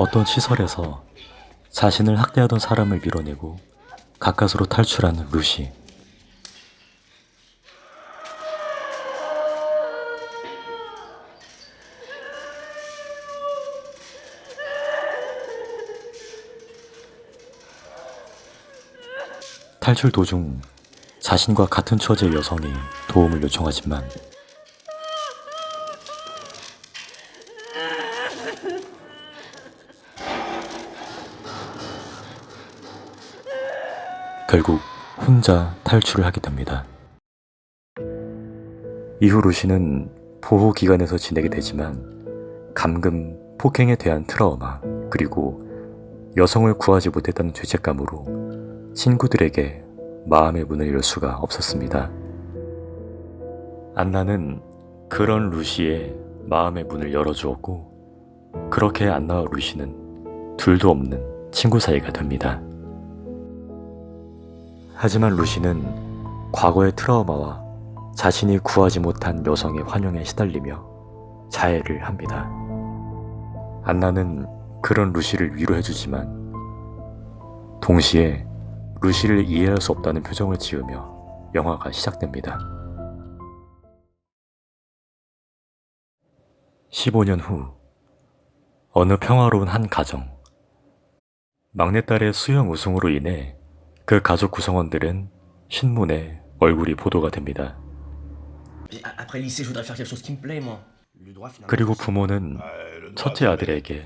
어떤 시설에서 자신을 학대하던 사람을 밀어내고 가까스로 탈출한 루시. 탈출 도중 자신과 같은 처지의 여성이 도움을 요청하지만 결국 혼자 탈출을 하게 됩니다. 이후 루시는 보호기관에서 지내게 되지만 감금, 폭행에 대한 트라우마, 그리고 여성을 구하지 못했다는 죄책감으로 친구들에게 마음의 문을 열 수가 없었습니다. 안나는 그런 루시의 마음의 문을 열어주었고, 그렇게 안나와 루시는 둘도 없는 친구 사이가 됩니다. 하지만 루시는 과거의 트라우마와 자신이 구하지 못한 여성의 환영에 시달리며 자해를 합니다. 안나는 그런 루시를 위로해주지만 동시에 루시를 이해할 수 없다는 표정을 지으며 영화가 시작됩니다. 15년 후 어느 평화로운 한 가정. 막내딸의 수영 우승으로 인해 그 가족 구성원들은 신문에 얼굴이 보도가 됩니다. 그리고 부모는 첫째 아들에게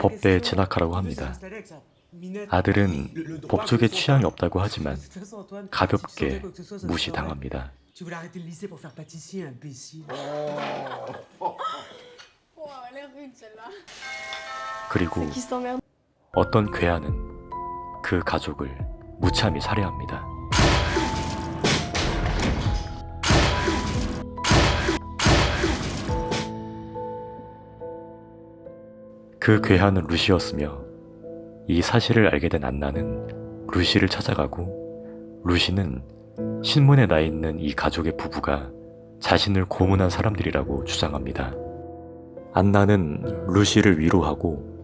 법대에 진학하라고 합니다. 아들은 법조계 취향이 없다고 하지만 가볍게 무시당합니다. 그리고 어떤 괴한은 그 가족을 무참히 살해합니다. 그 괴한은 루시였으며 이 사실을 알게 된 안나는 루시를 찾아가고 루시는 신문에 나 있는 이 가족의 부부가 자신을 고문한 사람들이라고 주장합니다. 안나는 루시를 위로하고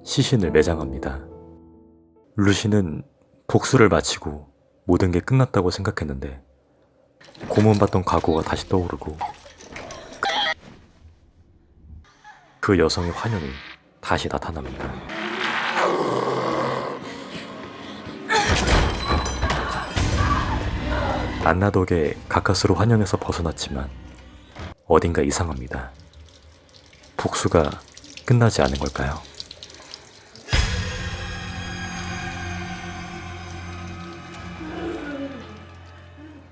시신을 매장합니다. 루시는 복수를 마치고 모든 게 끝났다고 생각했는데 고문받던 과거가 다시 떠오르고 그 여성의 환영이 다시 나타납니다. 안나 덕에 가까스로 환영에서 벗어났지만 어딘가 이상합니다. 복수가 끝나지 않은 걸까요?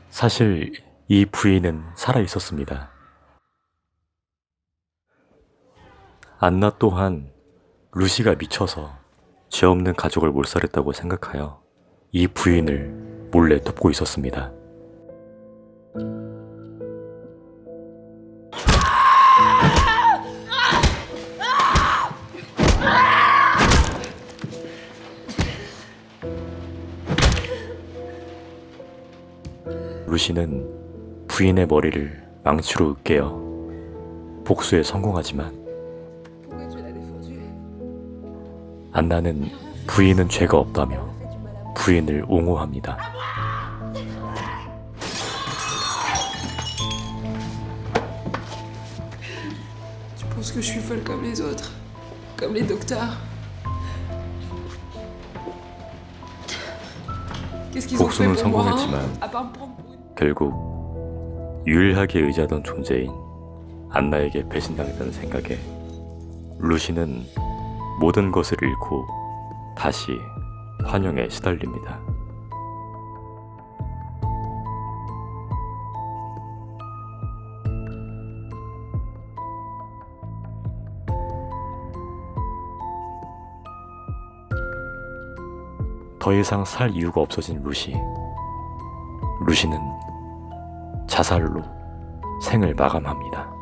사실 이 부인은 살아 있었습니다. 안나 또한 루시가 미쳐서 죄 없는 가족을 몰살했다고 생각하여 이 부인을 몰래 돕고 있었습니다. 루시는 부인의 머리를 망치로 으깨어 복수에 성공하지만 안나는 부인은 죄가 없다며 부인을 옹호합니다. Tu penses que je suis folle comme les autres, comme les docteurs. Qu'est-ce qu'ils ont fait 복수는 pour moi, hein? 성공했지만 À part me prendre pour une... 결국 유일하게 의지하던 존재인 안나에게 배신당했다는 생각에 루시는 모든 것을 잃고 다시 환영에 시달립니다. 더 이상 살 이유가 없어진 루시. 루시는 자살로 생을 마감합니다.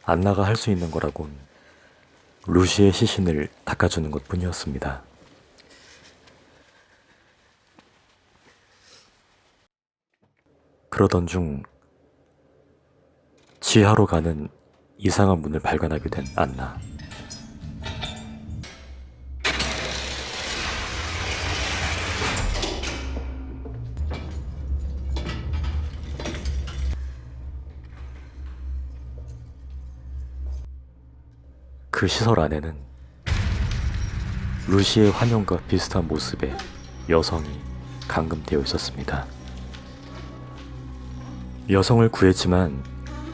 안나가 할 수 있는 거라곤 루시의 시신을 닦아주는 것 뿐이었습니다. 그러던 중 지하로 가는 이상한 문을 발견하게 된 안나. 그 시설 안에는 루시의 환영과 비슷한 모습의 여성이 감금되어 있었습니다. 여성을 구했지만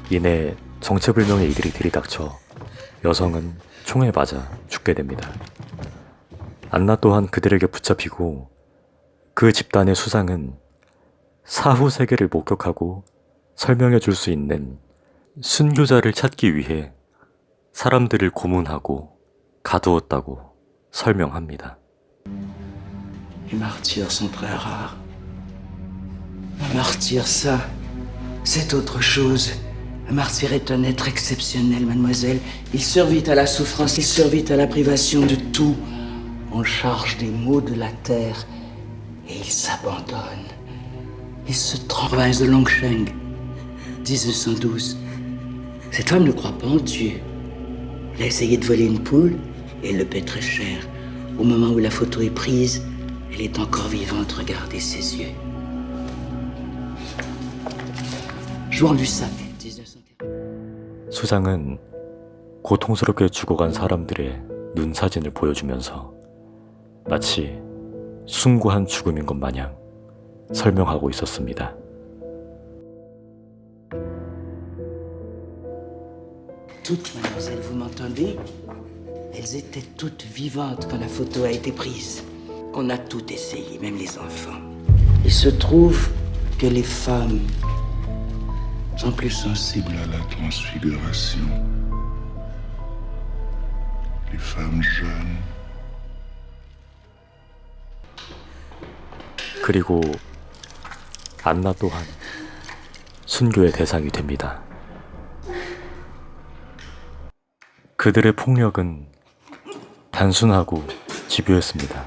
이내 정체불명의 이들이 들이닥쳐 여성은 총에 맞아 죽게 됩니다. 안나 또한 그들에게 붙잡히고 그 집단의 수장은 사후 세계를 목격하고 설명해 줄 수 있는 순교자를 찾기 위해 사람들을 고문하고 가두었다고 설명합니다. Les martyrs sont très rares. Un martyr, ça, c'est autre chose. Un martyr est un être exceptionnel, mademoiselle. Il survit à la souffrance, il survit à la privation de tout. On charge des maux de la terre et il s'abandonne. Il se trompe. Province de Longsheng, 1912. Cette femme ne croit pas en Dieu. Elle a essayé de voler une poule et elle le paie très cher. Au moment où la photo est prise, elle est encore vivante. Regardez ses yeux. Jouan du Sac, 1940. 수장은 고통스럽게 죽어간 사람들의 눈 사진을 보여주면서 마치 숭고한 죽음인 것 마냥 설명하고 있었습니다. Toutes, mademoiselle, vous m'entendez? Elles étaient toutes vivantes quand la photo a été prise. On a tout essayé, même les enfants. Il se trouve que les femmes sont plus sensibles à la transfiguration. Les femmes jeunes. 그리고 안나 또한 순교의 대상이 됩니다. 그들의 폭력은 단순하고 집요했습니다.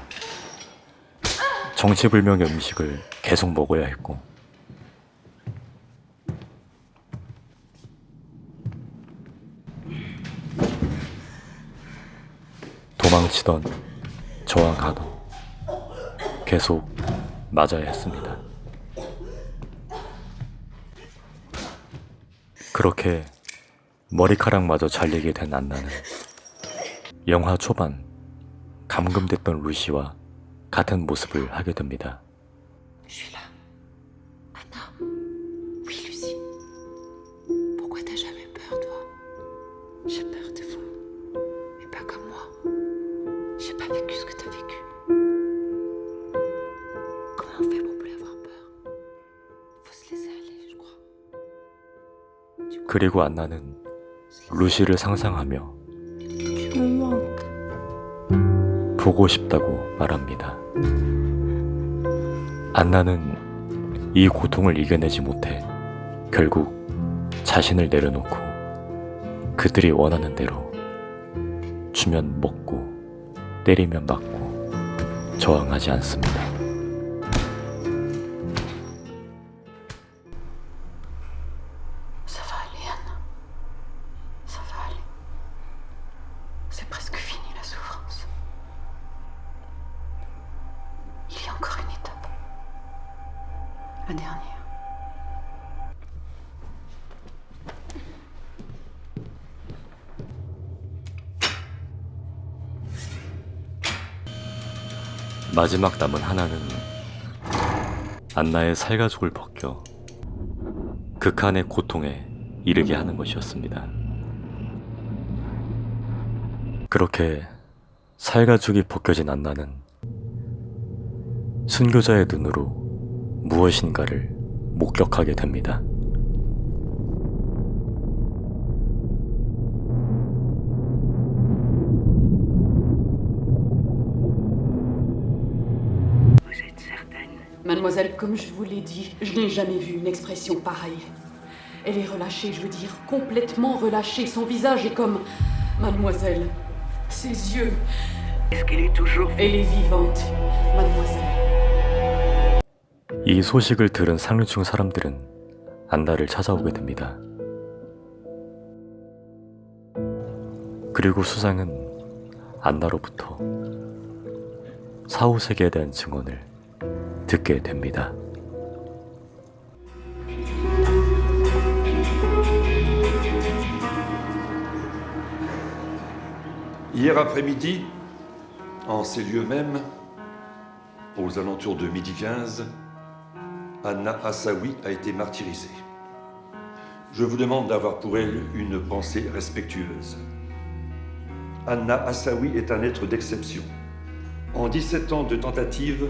정체불명의 음식을 계속 먹어야 했고 도망치던 저항가도 계속 맞아야 했습니다. 그렇게 머리카락마저 잘리게 된 안나는 영화 초반 감금됐던 루시와 같은 모습을 하게 됩니다. Je suis là. Anna. Oui, Lucie. Pourquoi t'as jamais peur, toi? J'ai peur des fois. Mais pas comme moi. J'ai pas vécu ce que t'as vécu. Comment on fait pour plus avoir peur? Faut se laisser aller, je crois. 그리고 안나는 루시를 상상하며 Tu me manques. 보고 싶다고 말합니다. 안나는 이 고통을 이겨내지 못해 결국 자신을 내려놓고 그들이 원하는 대로 주면 먹고 때리면 맞고 저항하지 않습니다. Ça va aller, Anna. Ça va aller. C'est presque fini, la souffrance. Il y a encore une étape. La dernière. 마지막 남은 하나는 안나의 살가죽을 벗겨 극한의 고통에 이르게 하는 것이었습니다. 그렇게 살가죽이 벗겨진 안나는 순교자의 눈으로 무엇인가를 목격하게 됩니다. Vous êtes certaine? Mademoiselle, comme je vous l'ai dit, je n'ai jamais vu une expression pareille. Elle est relâchée, je veux dire, complètement relâchée. Son visage est comme... Mademoiselle, ses yeux, Est-ce qu'elle est toujours elle est vivante. Mademoiselle. 이 소식을 들은 상류층 사람들은 안나를 찾아오게 됩니다. 그리고 수상은 안나로부터 사후 세계에 대한 증언을 듣게 됩니다. Hier après-midi, en ces lieux mêmes, aux alentours de 12h15, Anna Assaoui a été martyrisée. Je vous demande d'avoir pour elle une pensée respectueuse. Anna Assaoui est un être d'exception. En 17 ans de tentative,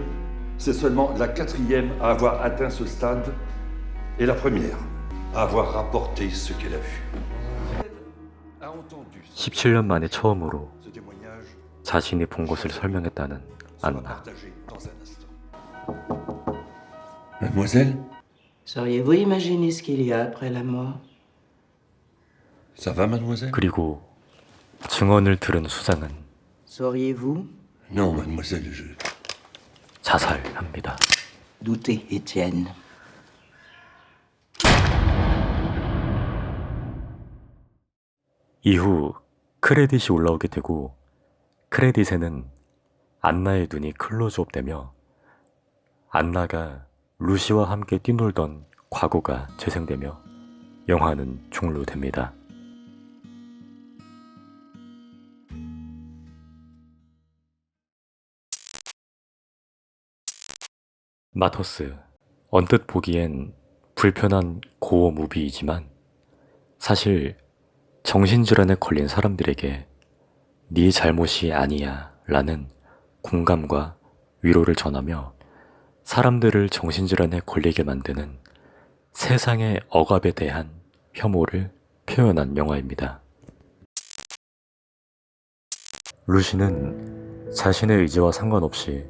c'est seulement la 4e à avoir atteint ce stade et la première à avoir rapporté ce qu'elle a vu. A entendu 17년 만에 처음으로 ce témoignage 자신이 본 것을 설명했다는 sera 안나. partagé dans un instant. Mademoiselle, Sauriez-vous imaginer ce qu'il y a après la mort? ça va, mademoiselle? 그리고 증언을 들은 수상은 Sauriez-vous? Non, mademoiselle, je... 자살합니다. Doutez, Étienne. 이후 크레딧이 올라오게 되고 크레딧에는 안나의 눈이 클로즈업되며 안나가 루시와 함께 뛰놀던 과거가 재생되며 영화는 종료됩니다. 마터스, 언뜻 보기엔 불편한 고어 무비이지만 사실 정신질환에 걸린 사람들에게 네 잘못이 아니야 라는 공감과 위로를 전하며 사람들을 정신질환에 걸리게 만드는 세상의 억압에 대한 혐오를 표현한 영화입니다. 루시는 자신의 의지와 상관없이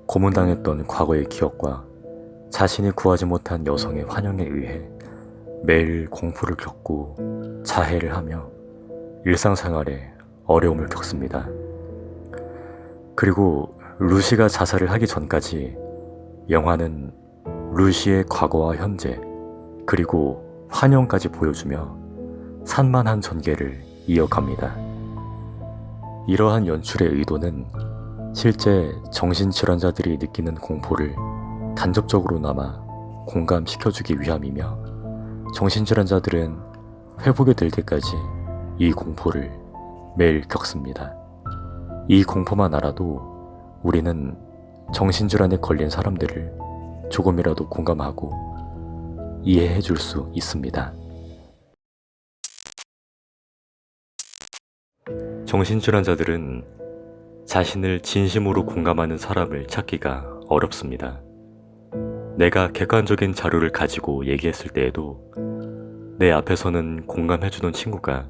고문당했던 과거의 기억과 자신이 구하지 못한 여성의 환영에 의해 매일 공포를 겪고 자해를 하며 일상생활에 어려움을 겪습니다. 그리고 루시가 자살을 하기 전까지 영화는 루시의 과거와 현재 그리고 환영까지 보여주며 산만한 전개를 이어갑니다. 이러한 연출의 의도는 실제 정신질환자들이 느끼는 공포를 간접적으로나마 공감시켜주기 위함이며 정신질환자들은 회복이 될 때까지 이 공포를 매일 겪습니다. 이 공포만 알아도 우리는 정신질환에 걸린 사람들을 조금이라도 공감하고 이해해 줄 수 있습니다. 정신질환자들은 자신을 진심으로 공감하는 사람을 찾기가 어렵습니다. 내가 객관적인 자료를 가지고 얘기했을 때에도 내 앞에서는 공감해주던 친구가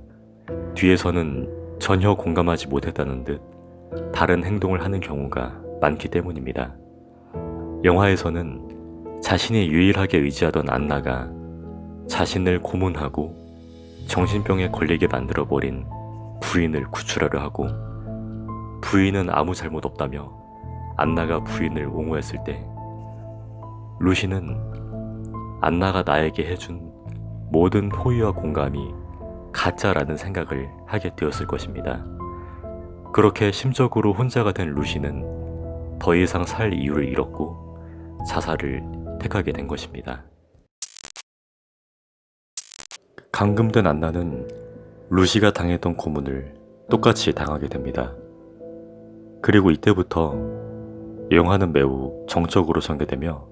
뒤에서는 전혀 공감하지 못했다는 듯 다른 행동을 하는 경우가 많기 때문입니다. 영화에서는 자신이 유일하게 의지하던 안나가 자신을 고문하고 정신병에 걸리게 만들어버린 부인을 구출하려 하고 부인은 아무 잘못 없다며 안나가 부인을 옹호했을 때 루시는 안나가 나에게 해준 모든 호의와 공감이 가짜라는 생각을 하게 되었을 것입니다. 그렇게 심적으로 혼자가 된 루시는 더 이상 살 이유를 잃었고 자살을 택하게 된 것입니다. 감금된 안나는 루시가 당했던 고문을 똑같이 당하게 됩니다. 그리고 이때부터 영화는 매우 정적으로 전개되며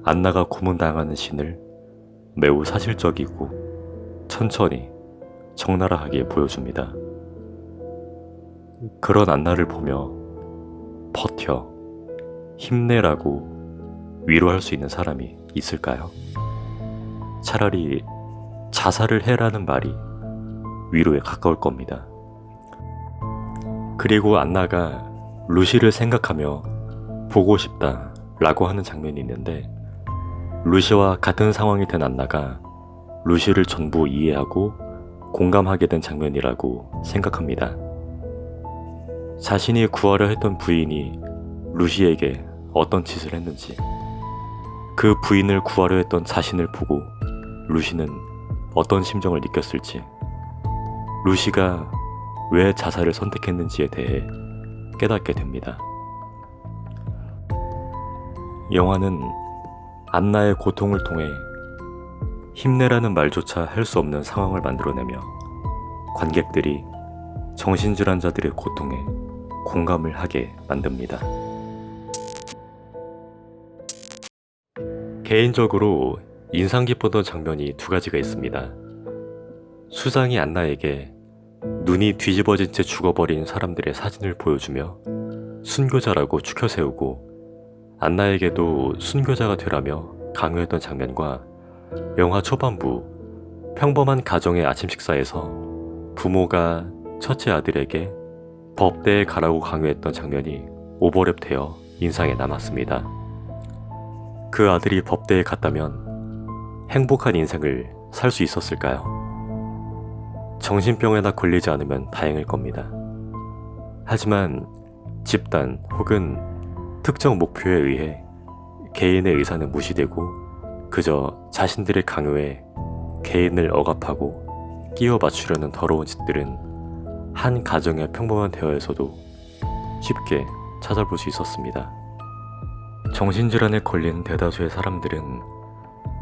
안나가 고문당하는 씬을 매우 사실적이고 천천히 적나라하게 보여줍니다. 그런 안나를 보며 버텨, 힘내라고 위로할 수 있는 사람이 있을까요? 차라리 자살을 해라는 말이 위로에 가까울 겁니다. 그리고 안나가 루시를 생각하며 보고 싶다 라고 하는 장면이 있는데 루시와 같은 상황이 된 안나가 루시를 전부 이해하고 공감하게 된 장면이라고 생각합니다. 자신이 구하려 했던 부인이 루시에게 어떤 짓을 했는지 그 부인을 구하려 했던 자신을 보고 루시는 어떤 심정을 느꼈을지, 루시가 왜 자살을 선택했는지에 대해 깨닫게 됩니다. 영화는 안나의 고통을 통해 힘내라는 말조차 할 수 없는 상황을 만들어내며 관객들이 정신질환자들의 고통에 공감을 하게 만듭니다. 개인적으로 인상 깊었던 장면이 두 가지가 있습니다. 수장이 안나에게 눈이 뒤집어진 채 죽어버린 사람들의 사진을 보여주며 순교자라고 추켜 세우고 안나에게도 순교자가 되라며 강요했던 장면과 영화 초반부 평범한 가정의 아침 식사에서 부모가 첫째 아들에게 법대에 가라고 강요했던 장면이 오버랩되어 인상에 남았습니다. 그 아들이 법대에 갔다면 행복한 인생을 살 수 있었을까요? 정신병에나 걸리지 않으면 다행일 겁니다. 하지만 집단 혹은 특정 목표에 의해 개인의 의사는 무시되고 그저 자신들의 강요에 개인을 억압하고 끼워 맞추려는 더러운 짓들은 한 가정의 평범한 대화에서도 쉽게 찾아볼 수 있었습니다. 정신질환에 걸린 대다수의 사람들은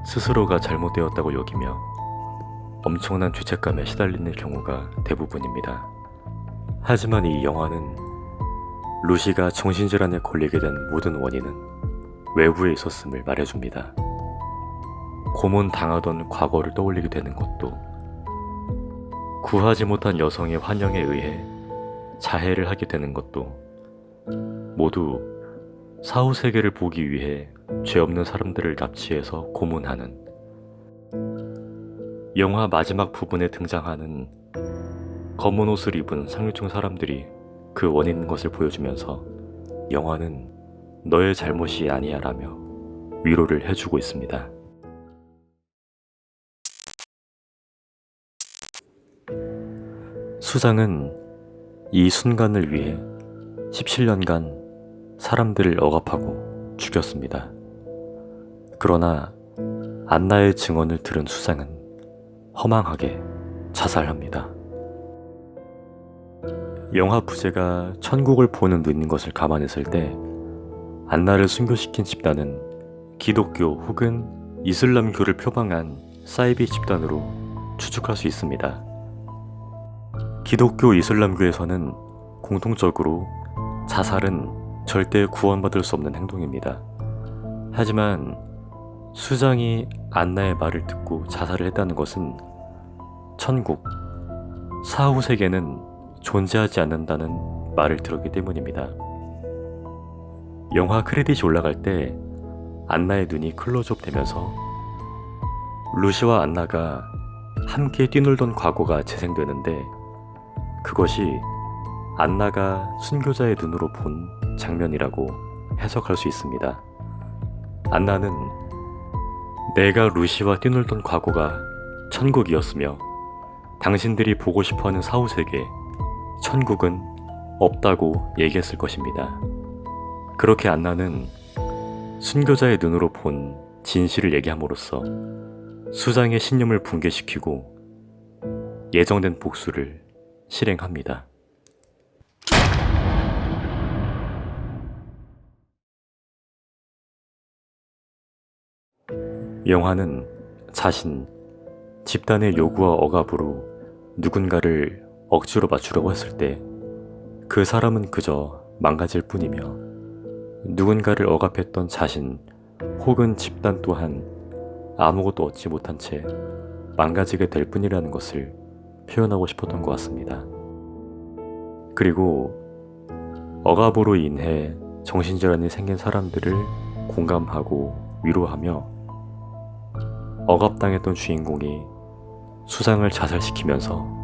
스스로가 잘못되었다고 여기며 엄청난 죄책감에 시달리는 경우가 대부분입니다. 하지만 이 영화는 루시가 정신질환에 걸리게 된 모든 원인은 외부에 있었음을 말해줍니다. 고문당하던 과거를 떠올리게 되는 것도, 구하지 못한 여성의 환영에 의해 자해를 하게 되는 것도 모두 사후세계를 보기 위해 죄 없는 사람들을 납치해서 고문하는, 영화 마지막 부분에 등장하는 검은 옷을 입은 상류층 사람들이 그 원인인 것을 보여주면서 영화는 너의 잘못이 아니야 라며 위로를 해주고 있습니다. 수장은 이 순간을 위해 17년간 사람들을 억압하고 죽였습니다. 그러나 안나의 증언을 들은 수장은 허망하게 자살합니다. 영화 부제가 천국을 보는 눈인 것을 감안했을 때 안나를 순교시킨 집단은 기독교 혹은 이슬람교를 표방한 사이비 집단으로 추측할 수 있습니다. 기독교 이슬람교에서는 공통적으로 자살은 절대 구원받을 수 없는 행동입니다. 하지만 수장이 안나의 말을 듣고 자살을 했다는 것은 천국, 사후 세계는 존재하지 않는다는 말을 들었기 때문입니다. 영화 크레딧이 올라갈 때 안나의 눈이 클로즈업 되면서 루시와 안나가 함께 뛰놀던 과거가 재생되는데, 그것이 안나가 순교자의 눈으로 본 장면이라고 해석할 수 있습니다. 안나는 내가 루시와 뛰놀던 과거가 천국이었으며 당신들이 보고 싶어하는 사후세계, 천국은 없다고 얘기했을 것입니다. 그렇게 안나는 순교자의 눈으로 본 진실을 얘기함으로써 수장의 신념을 붕괴시키고 예정된 복수를 실행합니다. 영화는 자신, 집단의 요구와 억압으로 누군가를 억지로 맞추려고 했을 때 그 사람은 그저 망가질 뿐이며 누군가를 억압했던 자신 혹은 집단 또한 아무것도 얻지 못한 채 망가지게 될 뿐이라는 것을 표현하고 싶었던 것 같습니다. 그리고 억압으로 인해 정신질환이 생긴 사람들을 공감하고 위로하며 억압당했던 주인공이 수장을 자살시키면서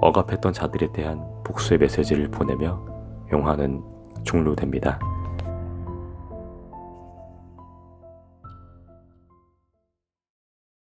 억압했던 자들에 대한 복수의 메시지를 보내며 영화는 종료됩니다.